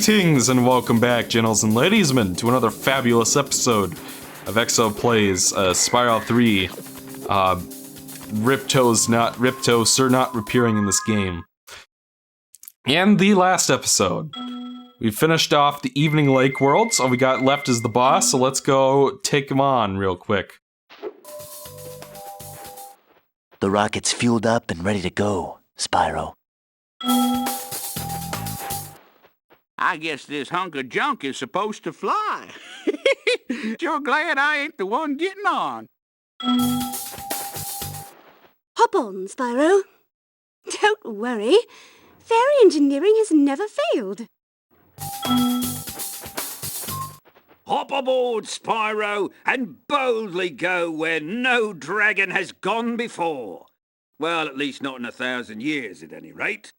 Greetings and welcome back, gentles and ladiesmen, to another fabulous episode of Exo Plays Spyro 3. Ripto, Sir not appearing in this game. And the last episode, we finished off the Evening Lake world, so all we got left is the boss, so let's go take him on real quick. The rocket's fueled up and ready to go, Spyro. I guess this hunk of junk is supposed to fly. Sure glad I ain't the one getting on. Hop on, Spyro. Don't worry. Fairy engineering has never failed. Hop aboard, Spyro, and boldly go where no dragon has gone before. Well, at least not in 1,000 years, at any rate.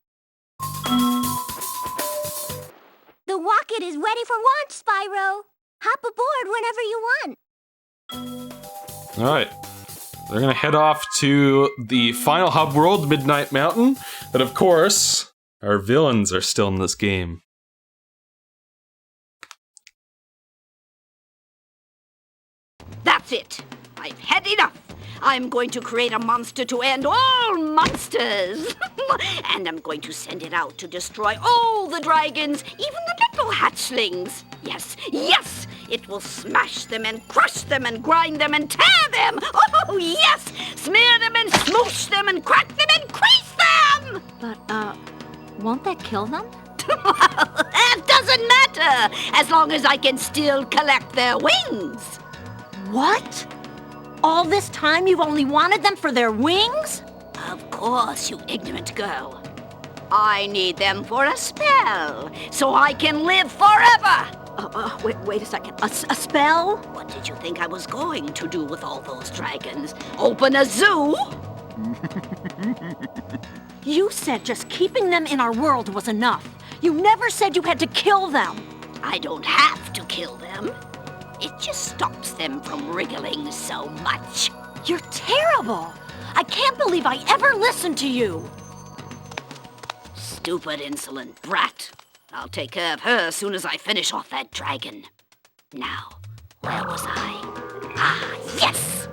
The rocket is ready for launch, Spyro. Hop aboard whenever you want. Alright. They're gonna head off to the final hub world, Midnight Mountain. But of course, our villains are still in this game. That's it. I've had enough. I'm going to create a monster to end all monsters. And I'm going to send it out to destroy all the dragons, even the little hatchlings. Yes, yes! It will smash them and crush them and grind them and tear them. Oh, yes! Smear them and smoosh them and crack them and crease them! But, won't that kill them? That doesn't matter, as long as I can still collect their wings. What? All this time you've only wanted them for their wings? Of course, you ignorant girl. I need them for a spell, so I can live forever. Wait a second. A spell? What did you think I was going to do with all those dragons? Open a zoo? You said just keeping them in our world was enough. You never said you had to kill them. I don't have to kill them. It just stops them from wriggling so much. You're terrible. I can't believe I ever listened to you. Stupid, insolent brat. I'll take care of her as soon as I finish off that dragon. Now, where was I? Ah, yes!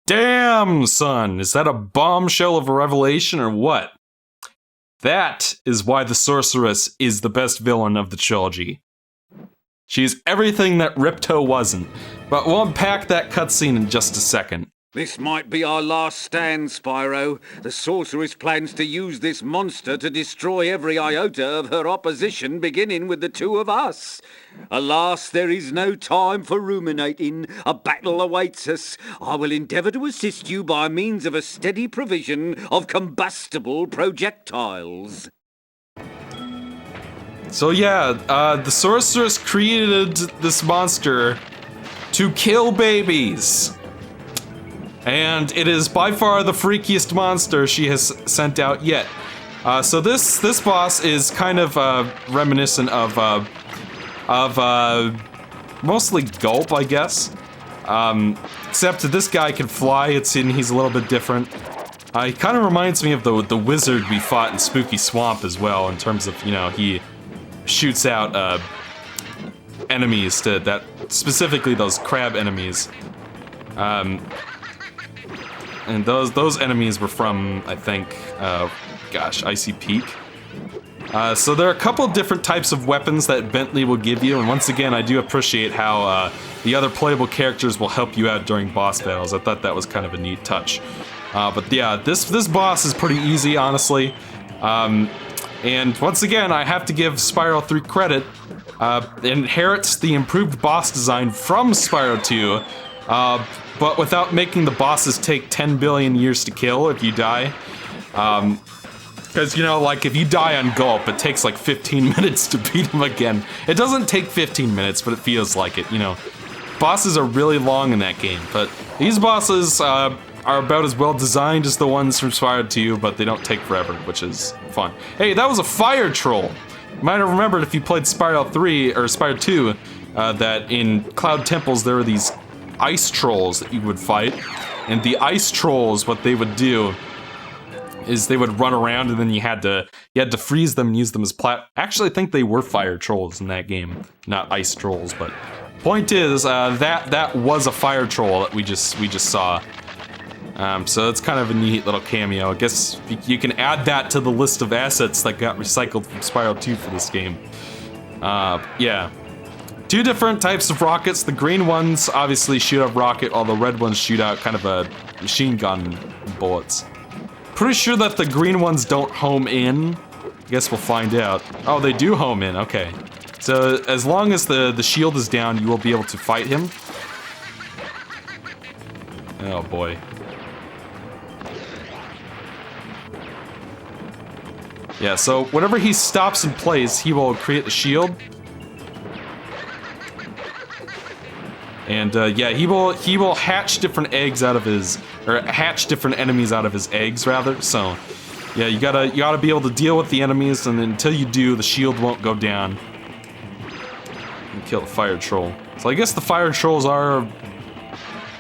Damn, son! Is that a bombshell of a revelation or what? That is why the Sorceress is the best villain of the trilogy. She's everything that Ripto wasn't, but we'll unpack that cutscene in just a second. This might be our last stand, Spyro. The sorceress plans to use this monster to destroy every iota of her opposition, beginning with the two of us. Alas, there is no time for ruminating. A battle awaits us. I will endeavour to assist you by means of a steady provision of combustible projectiles. So yeah, the Sorceress created this monster to kill babies. And it is by far the freakiest monster she has sent out yet. So this boss is kind of reminiscent of mostly Gulp, I guess. Except that this guy can fly. He's a little bit different. He kind of reminds me of the wizard we fought in Spooky Swamp as well, in terms of, you know, he shoots out enemies that specifically those crab enemies. And those enemies were from, I think, Icy Peak. So there are a couple different types of weapons that Bentley will give you, and once again, I do appreciate how the other playable characters will help you out during boss battles. I thought that was kind of a neat touch. But yeah, this boss is pretty easy, honestly. And once again, I have to give Spyro 3 credit. It inherits the improved boss design from Spyro 2, but without making the bosses take 10 billion years to kill if you die. Because, you know, like, if you die on Gulp, it takes like 15 minutes to beat him again. It doesn't take 15 minutes, but it feels like it, you know. Bosses are really long in that game, but these bosses are about as well designed as the ones from Spyro 2, but they don't take forever, which is fun. Hey, that was a fire troll! You might have remembered if you played Spyro 3, or Spyro 2, that in Cloud Temples there were these ice trolls that you would fight, and the ice trolls, what they would do is they would run around, and then you had to freeze them and use them as Actually, I think they were fire trolls in that game, not ice trolls. But point is, that was a fire troll that we just saw. So it's kind of a neat little cameo. I guess you can add that to the list of assets that got recycled from Spyro 2 for this game. Yeah. 2 different types of rockets. The green ones obviously shoot out rocket, while the red ones shoot out kind of a machine gun bullets. Pretty sure that the green ones don't home in. I guess we'll find out. Oh, they do home in, okay. So as long as the shield is down, you will be able to fight him. Oh boy. Yeah, so whenever he stops in place, he will create the shield. And yeah, he will hatch different eggs out of his, or hatch different enemies out of his eggs rather. So yeah, you gotta be able to deal with the enemies, and until you do, the shield won't go down. And kill the fire troll. So I guess the fire trolls are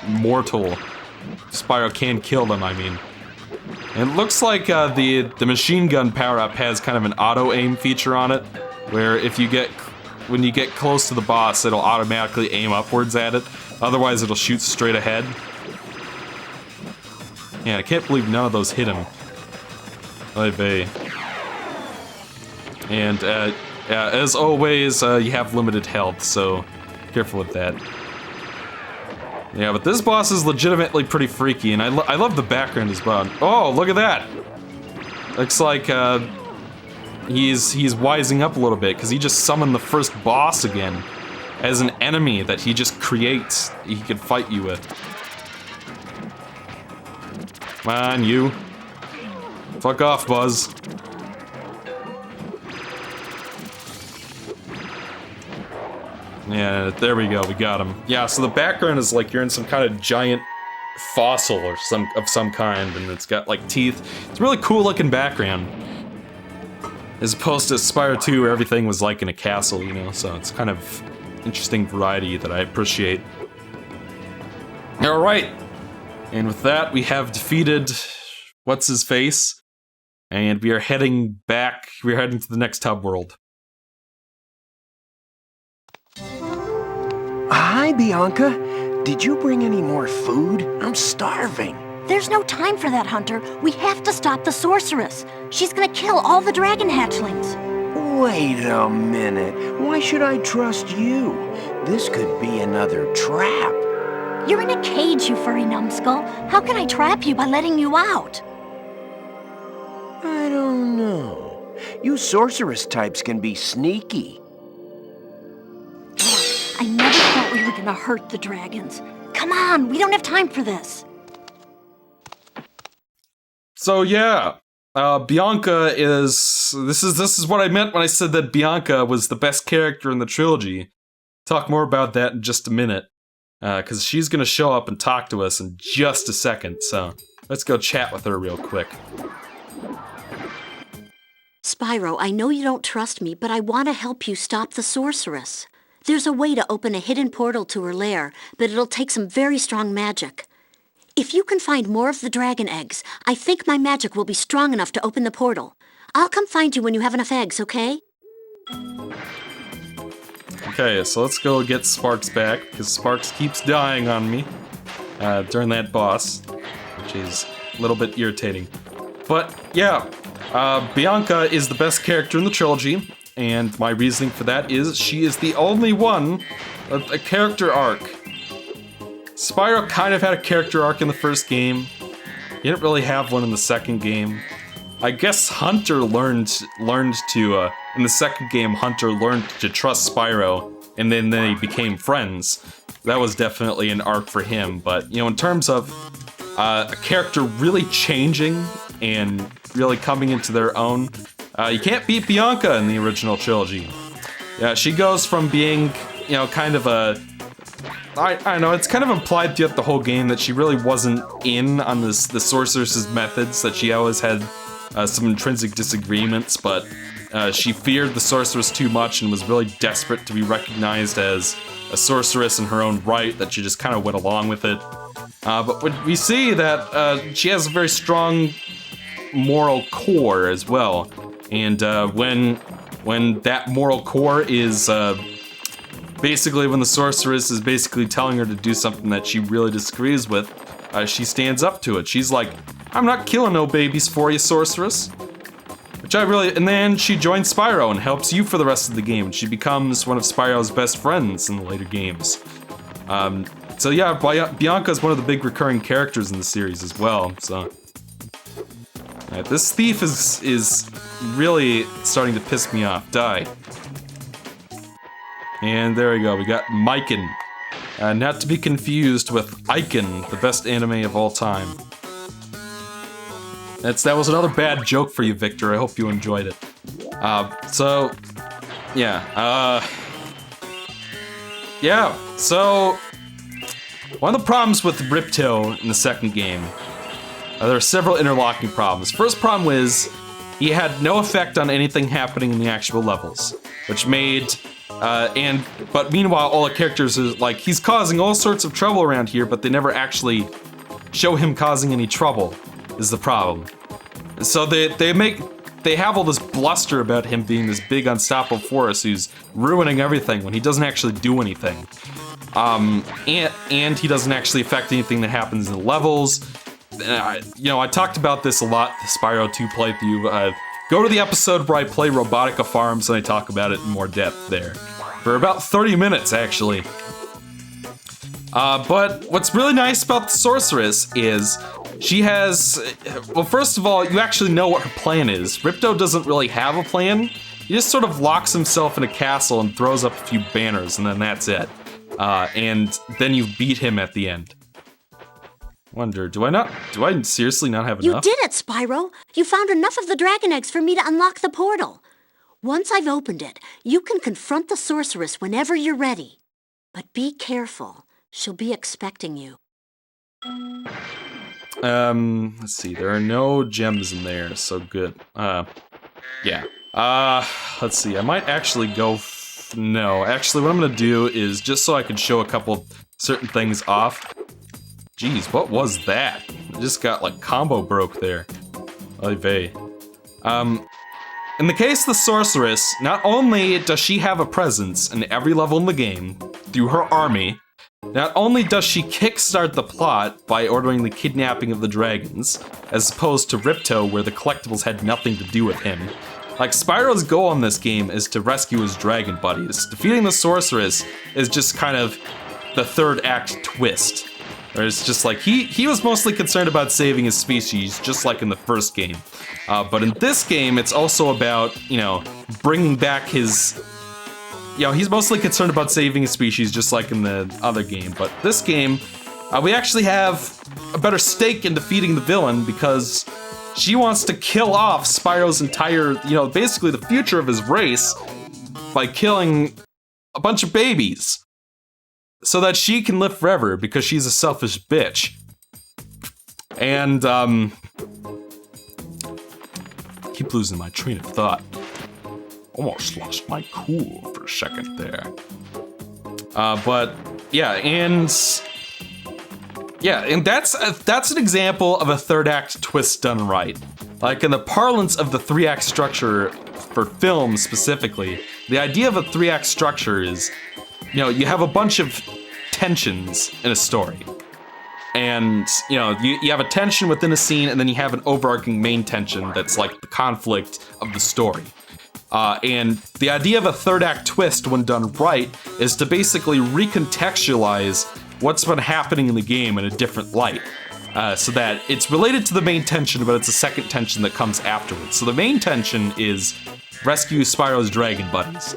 mortal. Spyro can kill them, I mean. And it looks like the machine gun power-up has kind of an auto-aim feature on it, where when you get close to the boss, it'll automatically aim upwards at it. Otherwise, it'll shoot straight ahead. Yeah, I can't believe none of those hit him. Oy vey. And as always, you have limited health, so careful with that. Yeah, but this boss is legitimately pretty freaky, and I love the background as well. Oh, look at that! Looks like he's wising up a little bit, because he just summoned the first boss again as an enemy that he just creates he could fight you with. Come on, you. Fuck off, Buzz. Yeah, there we go, we got him. Yeah, so the background is like you're in some kind of giant fossil or of some kind, and it's got like teeth. It's a really cool looking background. As opposed to Spyro 2 where everything was like in a castle, you know, so it's kind of interesting variety that I appreciate. Alright, and with that we have defeated What's-His-Face, and we are heading back, we're heading to the next hub world. Hi, Bianca. Did you bring any more food? I'm starving. There's no time for that, Hunter. We have to stop the sorceress. She's gonna kill all the dragon hatchlings. Wait a minute. Why should I trust you? This could be another trap. You're in a cage, you furry numbskull. How can I trap you by letting you out? I don't know. You sorceress types can be sneaky. I never thought we were gonna hurt the dragons. Come on, we don't have time for this. So yeah, Bianca is... This is what I meant when I said that Bianca was the best character in the trilogy. Talk more about that in just a minute. Because she's gonna show up and talk to us in just a second, so let's go chat with her real quick. Spyro, I know you don't trust me, but I want to help you stop the sorceress. There's a way to open a hidden portal to her lair, but it'll take some very strong magic. If you can find more of the dragon eggs, I think my magic will be strong enough to open the portal. I'll come find you when you have enough eggs, okay? Okay, so let's go get Sparks back, because Sparks keeps dying on me during that boss, which is a little bit irritating. But yeah, Bianca is the best character in the trilogy, and my reasoning for that is she is the only one with a character arc. Spyro kind of had a character arc in the first game. He didn't really have one in the second game. I guess Hunter learned to, in the second game, Hunter learned to trust Spyro, and then they became friends. That was definitely an arc for him, but, you know, in terms of a character really changing and really coming into their own, you can't beat Bianca in the original trilogy. Yeah, she goes from being, you know, kind of a... I don't know, it's kind of implied throughout the whole game that she really wasn't in on the sorceress's methods, that she always had some intrinsic disagreements, but she feared the sorceress too much and was really desperate to be recognized as a sorceress in her own right, that she just kind of went along with it. But we see that she has a very strong moral core as well. And when that moral core is basically when the sorceress is basically telling her to do something that she really disagrees with, she stands up to it. She's like, I'm not killing no babies for you, sorceress. And then she joins Spyro and helps you for the rest of the game. She becomes one of Spyro's best friends in the later games. So yeah, Bianca is one of the big recurring characters in the series as well, so. Alright, this thief is really starting to piss me off. Die. And there we go, we got Miken. Not to be confused with Iken, the best anime of all time. That was another bad joke for you, Victor. I hope you enjoyed it. So one of the problems with Ripto in the second game, there are several interlocking problems. First problem was he had no effect on anything happening in the actual levels, which made but meanwhile all the characters is like, he's causing all sorts of trouble around here, but they never actually show him causing any trouble, is the problem. So they have all this bluster about him being this big unstoppable force who's ruining everything when he doesn't actually do anything. And he doesn't actually affect anything that happens in the levels. I talked about this a lot, the Spyro 2 playthrough. Go to the episode where I play Robotica Farms and I talk about it in more depth there. For about 30 minutes, actually. But what's really nice about the sorceress is she has, well, first of all, you actually know what her plan is. Ripto doesn't really have a plan. He just sort of locks himself in a castle and throws up a few banners, and then that's it. And then you beat him at the end. Wonder, do I seriously not have enough? You did it, Spyro! You found enough of the dragon eggs for me to unlock the portal. Once I've opened it, you can confront the sorceress whenever you're ready. But be careful. She'll be expecting you. Let's see, there are no gems in there, so good. Yeah. Let's see, I might actually go... No, actually what I'm gonna do is, just so I can show a couple certain things off. Jeez, what was that? I just got, like, combo broke there. Oy vey. In the case of the sorceress, not only does she have a presence in every level in the game, through her army, not only does she kickstart the plot by ordering the kidnapping of the dragons, as opposed to Ripto where the collectibles had nothing to do with him. Like, Spyro's goal in this game is to rescue his dragon buddies. Defeating the sorceress is just kind of the third act twist. Where it's just like, he was mostly concerned about saving his species, just like in the first game. But in this game, it's also about, bringing back his... he's mostly concerned about saving his species, just like in the other game. But this game, we actually have a better stake in defeating the villain, because she wants to kill off Spyro's entire, basically the future of his race, by killing a bunch of babies. So that she can live forever, because she's a selfish bitch. And, keep losing my train of thought. Almost lost my cool for a second there. But, yeah, and that's an example of a third act twist done right. Like, in the parlance of the 3-act structure for film specifically, the idea of a 3-act structure is, you have a bunch of tensions in a story. And, you have a tension within a scene, and then you have an overarching main tension that's like the conflict of the story. And the idea of a third act twist, when done right, is to basically recontextualize what's been happening in the game in a different light. So that it's related to the main tension, but it's a second tension that comes afterwards. So the main tension is rescue Spyro's dragon buddies.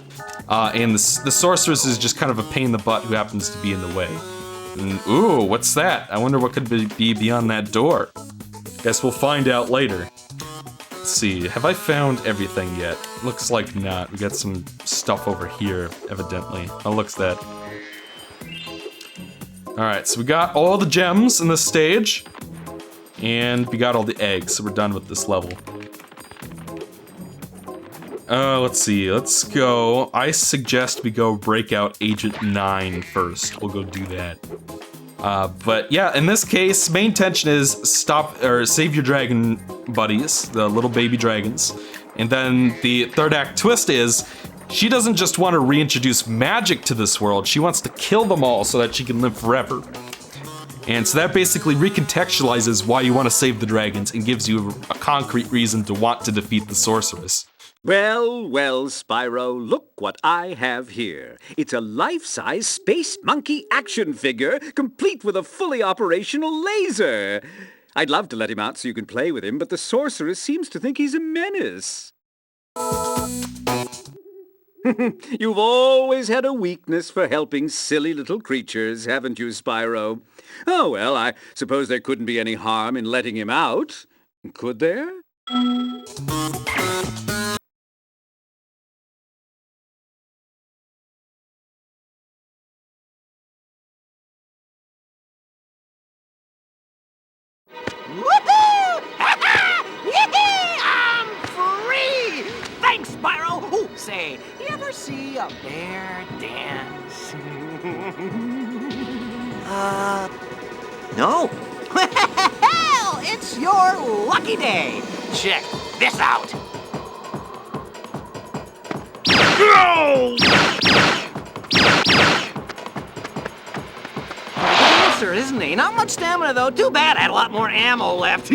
And the sorceress is just kind of a pain in the butt who happens to be in the way. And, ooh, what's that? I wonder what could be beyond that door. Guess we'll find out later. Let's see, have I found everything yet? Looks like not. We got some stuff over here, evidently. Oh, looks that. Alright, so we got all the gems in this stage. And we got all the eggs, so we're done with this level. let's see. Let's go. I suggest we go break out Agent 9 first. We'll go do that. But yeah, in this case, main intention is stop or save your dragon buddies, the little baby dragons. And then the third act twist is she doesn't just want to reintroduce magic to this world, she wants to kill them all so that she can live forever. And so that basically recontextualizes why you want to save the dragons and gives you a concrete reason to want to defeat the sorceress. Well, well, Spyro, look what I have here. It's a life-size space monkey action figure, complete with a fully operational laser. I'd love to let him out so you can play with him, but the sorceress seems to think he's a menace. You've always had a weakness for helping silly little creatures, haven't you, Spyro? Oh, well, I suppose there couldn't be any harm in letting him out. Could there? Woohoo! I'm free! Thanks, Spyro! Oh, say, you ever see a bear dance? No. Well, it's your lucky day. Check this out. Dancer, isn't he? Not much stamina, though. Too bad I had a lot more ammo left.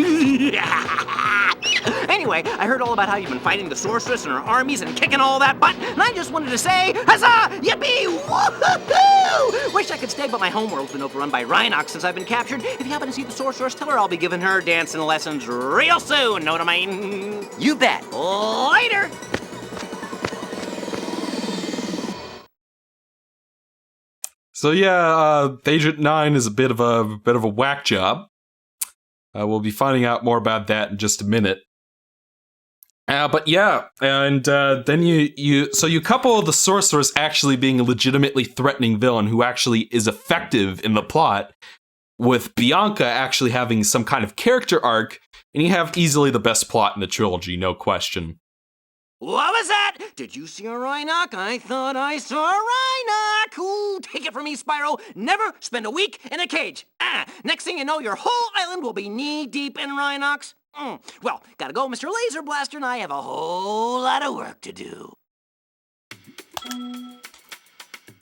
Anyway, I heard all about how you've been fighting the sorceress and her armies and kicking all that butt, and I just wanted to say, huzzah! Yippee! Woohoo! Wish I could stay, but my homeworld's been overrun by Rhinox since I've been captured. If you happen to see the sorceress, tell her I'll be giving her dancing lessons real soon. Know what I mean? You bet. Later! So yeah, Agent 9 is a bit of a whack job. We'll be finding out more about that in just a minute. But yeah, and then you couple the sorceress actually being a legitimately threatening villain who actually is effective in the plot with Bianca actually having some kind of character arc, and you have easily the best plot in the trilogy, no question. What was that? Did you see a Rhinoc? I thought I saw a Rhinoc. Ooh, take it from me, Spyro. Never spend a week in a cage. Next thing you know, your whole island will be knee-deep in Rhinocs. Well, gotta go. Mr. Laser Blaster and I have a whole lot of work to do.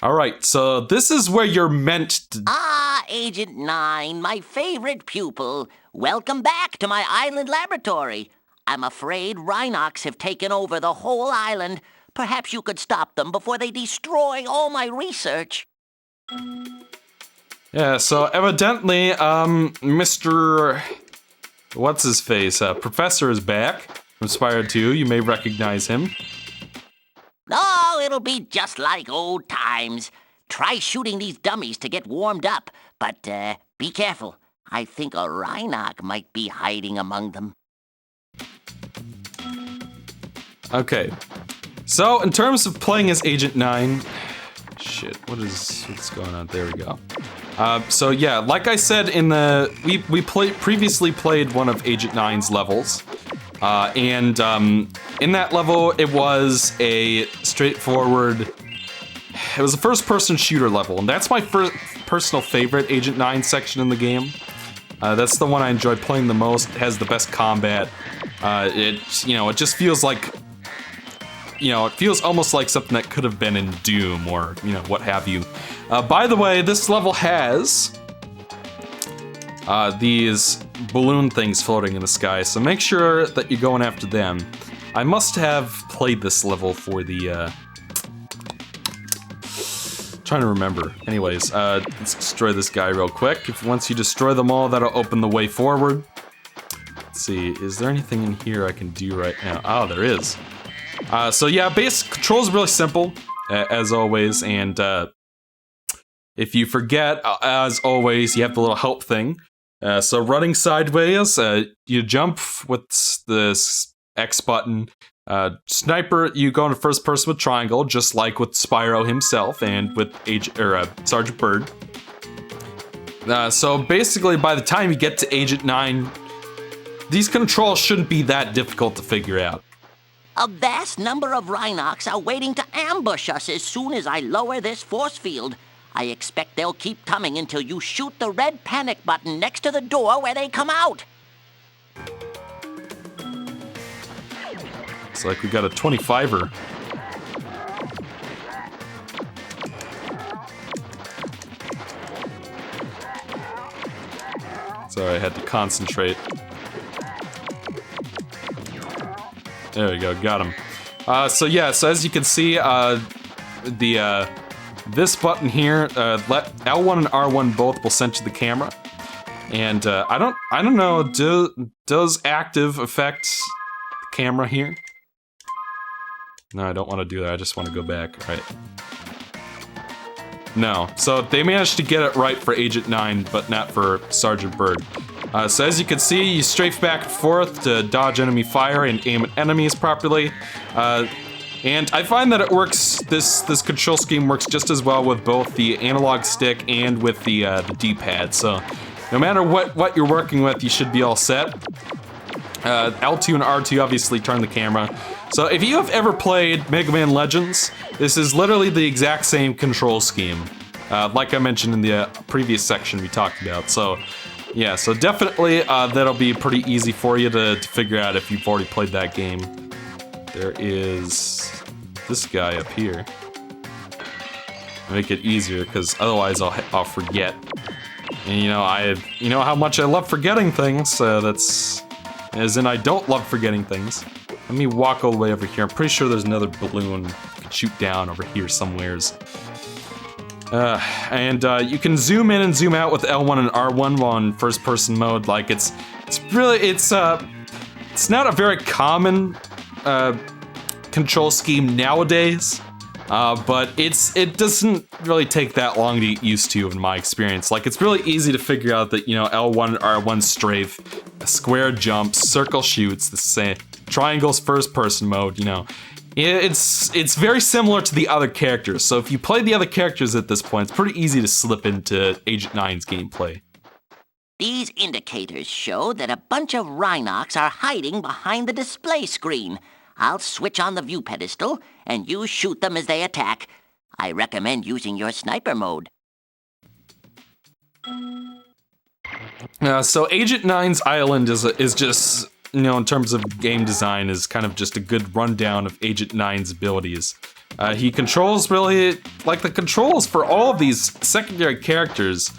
All right, so this is where you're meant to... Ah, Agent 9, my favorite pupil. Welcome back to my island laboratory. I'm afraid Rhinocs have taken over the whole island. Perhaps you could stop them before they destroy all my research. Yeah, so evidently, Mr... What's-his-face? Professor is back from Spyro 2. You may recognize him. Oh, it'll be just like old times. Try shooting these dummies to get warmed up, but be careful. I think a Rhinoc might be hiding among them. Okay, so in terms of playing as Agent 9... Shit, what's going on? There we go. So yeah, like I said in the... We previously played one of Agent 9's levels. And in that level, it was a straightforward... It was a first-person shooter level, and that's my personal favorite Agent 9 section in the game. That's the one I enjoy playing the most. It has the best combat. It just feels like... it feels almost like something that could have been in Doom or, what have you. By the way, this level has these balloon things floating in the sky, so make sure that you're going after them. I must have played this level for the, trying to remember. Anyways, let's destroy this guy real quick. Once you destroy them all, that'll open the way forward. Let's see, is there anything in here I can do right now? Oh, there is. So yeah, basic control's really simple, as always, and if you forget, as always, you have the little help thing. So running sideways, you jump with this X button. Sniper, you go into first person with triangle, just like with Spyro himself and with Sergeant Bird. So basically, by the time you get to Agent 9, these controls shouldn't be that difficult to figure out. A vast number of Rhinox are waiting to ambush us as soon as I lower this force field. I expect they'll keep coming until you shoot the red panic button next to the door where they come out. It's like we got a 25er. Sorry, I had to concentrate. There we go, got him. So as you can see, this button here, let L1 and R1 both will center the camera, and I don't know, does active affect the camera here? No, I don't want to do that. I just want to go back. All right. No, so they managed to get it right for Agent 9, but not for Sergeant Bird. So as you can see, you strafe back and forth to dodge enemy fire and aim at enemies properly. And I find that it works, this control scheme works just as well with both the analog stick and with the D-pad. So no matter what you're working with, you should be all set. L2 and R2 obviously turn the camera. So if you have ever played Mega Man Legends, this is literally the exact same control scheme. Like I mentioned in the previous section we talked about. So yeah, so definitely that'll be pretty easy for you to figure out if you've already played that game. There is this guy up here. Make it easier, because otherwise I'll forget. And you know how much I love forgetting things. That's as in I don't love forgetting things. Let me walk all the way over here. I'm pretty sure there's another balloon I could shoot down over here somewheres. And you can zoom in and zoom out with L1 and R1 while in first-person mode. Like it's not a very common control scheme nowadays, but it doesn't really take that long to get used to in my experience. Like it's really easy to figure out that L1 and R1 strafe, square jumps, circle shoots, the same. Triangles first-person mode. It's very similar to the other characters. So if you play the other characters at this point, it's pretty easy to slip into Agent 9's gameplay. These indicators show that a bunch of Rhinox are hiding behind the display screen. I'll switch on the view pedestal, and you shoot them as they attack. I recommend using your sniper mode. So Agent 9's island is just, in terms of game design, is kind of just a good rundown of Agent 9's abilities. He controls really, like the controls for all of these secondary characters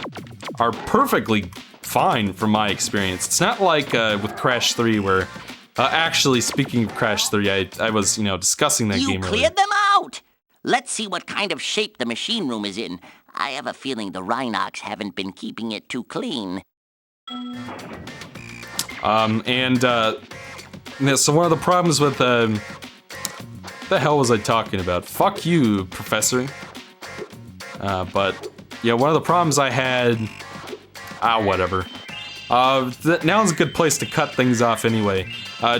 are perfectly fine from my experience. It's not like with Crash 3 where, actually speaking of Crash 3, I was, discussing that game earlier. You cleared them out! Let's see what kind of shape the machine room is in. I have a feeling the Rhinox haven't been keeping it too clean. So one of the problems with, what the hell was I talking about? Fuck you, Professor. But, yeah, one of the problems I had, whatever. Now's a good place to cut things off anyway.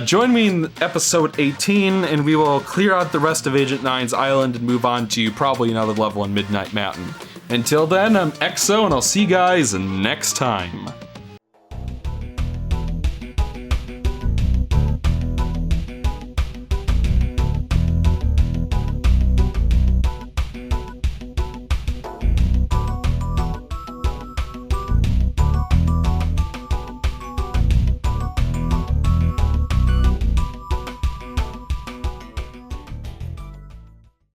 Join me in episode 18, and we will clear out the rest of Agent 9's island and move on to probably another level on Midnight Mountain. Until then, I'm EXO, and I'll see you guys next time.